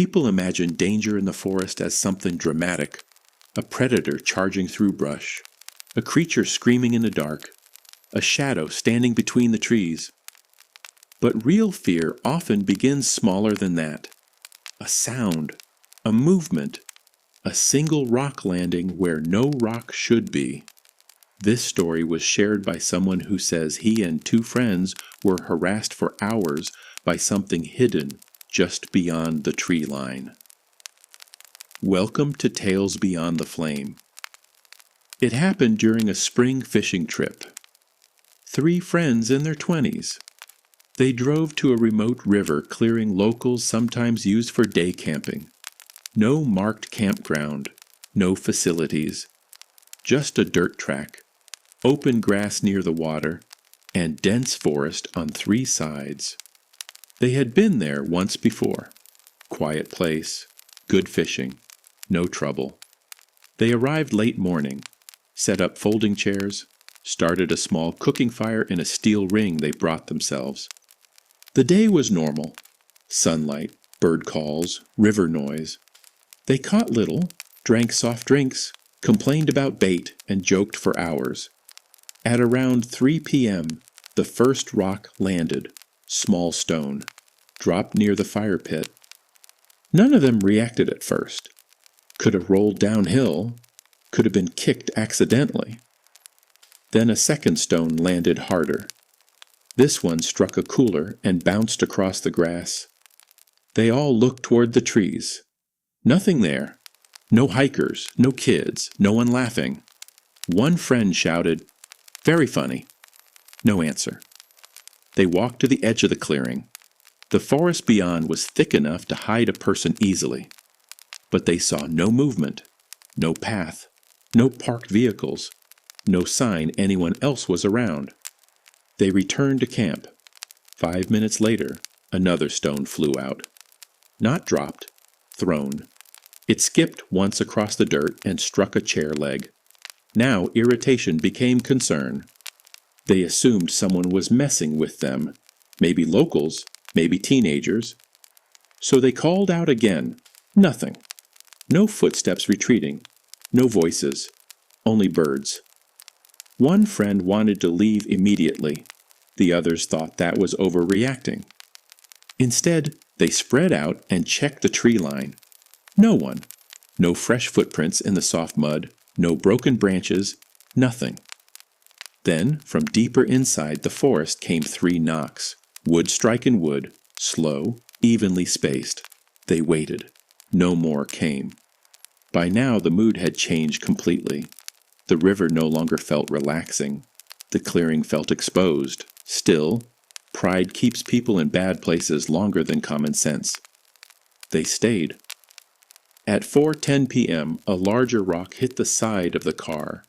People imagine danger in the forest as something dramatic, a predator charging through brush, a creature screaming in the dark, a shadow standing between the trees. But real fear often begins smaller than that. A sound, a movement, a single rock landing where no rock should be. This story was shared by someone who says he and two friends were harassed for hours by something hidden just beyond the tree line. Welcome to Tales Beyond the Flame. It happened during a spring fishing trip. 3 friends in their 20s. They drove to a remote river clearing locals sometimes use for day camping. No marked campground, no facilities, just a dirt track, open grass near the water, and dense forest on 3 sides. They had been there once before. Quiet place, good fishing, no trouble. They arrived late morning, set up folding chairs, started a small cooking fire in a steel ring they brought themselves. The day was normal. Sunlight, bird calls, river noise. They caught little, drank soft drinks, complained about bait, and joked for hours. At around 3 p.m., the first rock landed, small stone, dropped near the fire pit. None of them reacted at first. Could have rolled downhill, could have been kicked accidentally. Then a second stone landed harder. This one struck a cooler and bounced across the grass. They all looked toward the trees. Nothing there. No hikers, no kids, no one laughing. One friend shouted, "Very funny." No answer. They walked to the edge of the clearing. The forest beyond was thick enough to hide a person easily. But they saw no movement, no path, no parked vehicles, no sign anyone else was around. They returned to camp. 5 minutes later, another stone flew out. Not dropped, thrown. It skipped once across the dirt and struck a chair leg. Now irritation became concern. They assumed someone was messing with them, maybe locals, maybe teenagers. So they called out again. Nothing. No footsteps retreating. No voices. Only birds. One friend wanted to leave immediately. The others thought that was overreacting. Instead, they spread out and checked the tree line. No one. No fresh footprints in the soft mud. No broken branches. Nothing. Then, from deeper inside the forest came 3 knocks. Wood striking wood, slow, evenly spaced. They waited. No more came. By now the mood had changed completely. The river no longer felt relaxing. The clearing felt exposed. Still, pride keeps people in bad places longer than common sense. They stayed. At 4:10 p.m., a larger rock hit the side of the car,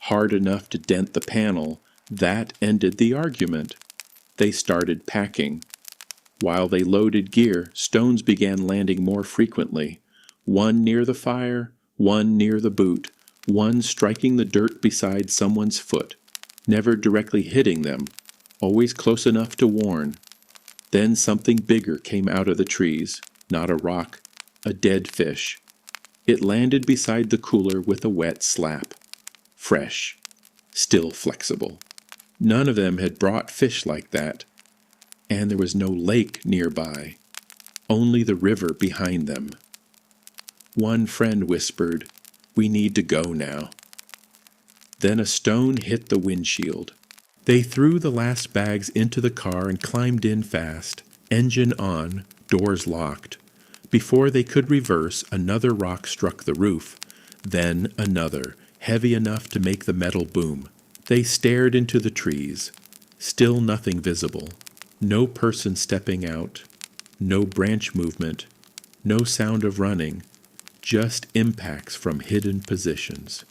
hard enough to dent the panel. That ended the argument. They started packing. While they loaded gear, stones began landing more frequently. One near the fire, one near the boot, one striking the dirt beside someone's foot, never directly hitting them, always close enough to warn. Then something bigger came out of the trees, not a rock, a dead fish. It landed beside the cooler with a wet slap. Fresh, still flexible. None of them had brought fish like that. And there was no lake nearby, only the river behind them. One friend whispered, "We need to go now." Then a stone hit the windshield. They threw the last bags into the car and climbed in fast, engine on, doors locked. Before they could reverse, another rock struck the roof, then another, heavy enough to make the metal boom. They stared into the trees. Still nothing visible. No person stepping out. No branch movement. No sound of running. Just impacts from hidden positions.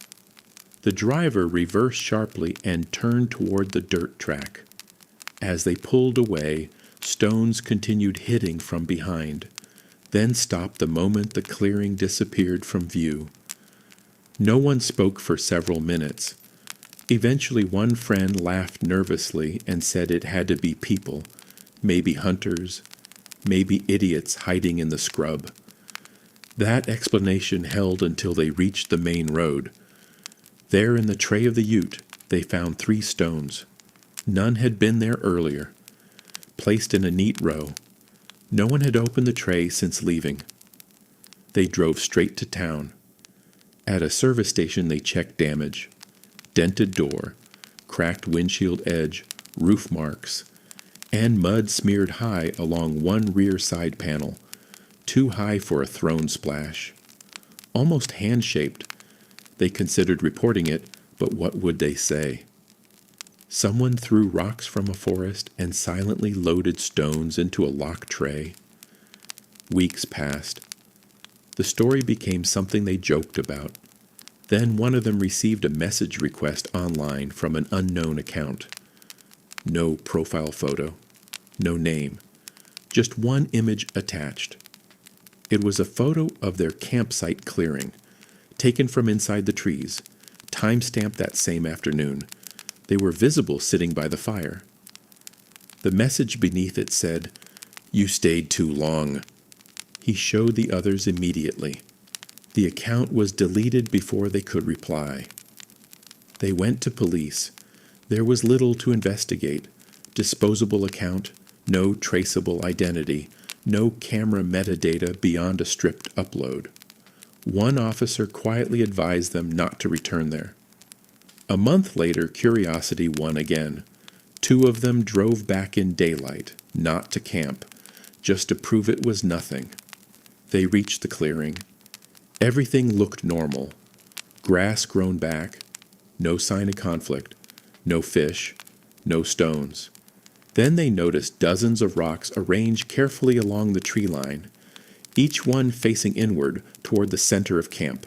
The driver reversed sharply and turned toward the dirt track. As they pulled away, stones continued hitting from behind, then stopped the moment the clearing disappeared from view. No one spoke for several minutes. Eventually one friend laughed nervously and said it had to be people, maybe hunters, maybe idiots hiding in the scrub. That explanation held until they reached the main road. There in the tray of the ute, they found 3 stones. None had been there earlier, placed in a neat row. No one had opened the tray since leaving. They drove straight to town. At a service station they checked damage. Dented door, cracked windshield edge, roof marks, and mud smeared high along one rear side panel, too high for a thrown splash. Almost hand-shaped. They considered reporting it, but what would they say? Someone threw rocks from a forest and silently loaded stones into a locked tray. Weeks passed. The story became something they joked about. Then one of them received a message request online from an unknown account. No profile photo, no name, just one image attached. It was a photo of their campsite clearing, taken from inside the trees, time-stamped that same afternoon. They were visible sitting by the fire. The message beneath it said, "You stayed too long." He showed the others immediately. The account was deleted before they could reply. They went to police. There was little to investigate. Disposable account, no traceable identity, no camera metadata beyond a stripped upload. One officer quietly advised them not to return there. A month later, curiosity won again. 2 of them drove back in daylight, not to camp, just to prove it was nothing. They reached the clearing. Everything looked normal. Grass grown back, no sign of conflict, no fish, no stones. Then they noticed dozens of rocks arranged carefully along the tree line, each one facing inward toward the center of camp,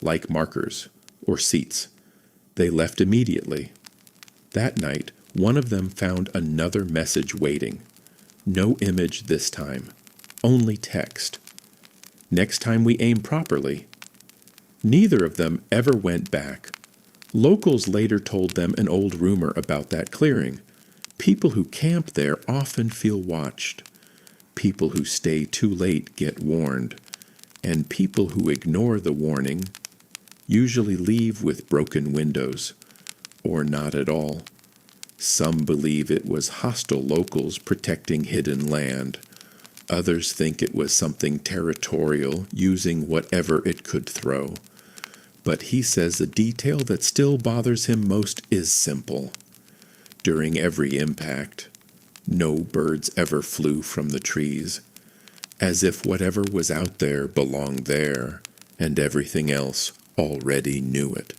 like markers or seats. They left immediately. That night, one of them found another message waiting. No image this time, only text. "Next time we aim properly." Neither of them ever went back. Locals later told them an old rumor about that clearing. People who camp there often feel watched. People who stay too late get warned. And people who ignore the warning usually leave with broken windows, or not at all. Some believe it was hostile locals protecting hidden land. Others think it was something territorial, using whatever it could throw. But he says the detail that still bothers him most is simple. During every impact, no birds ever flew from the trees, as if whatever was out there belonged there, and everything else already knew it.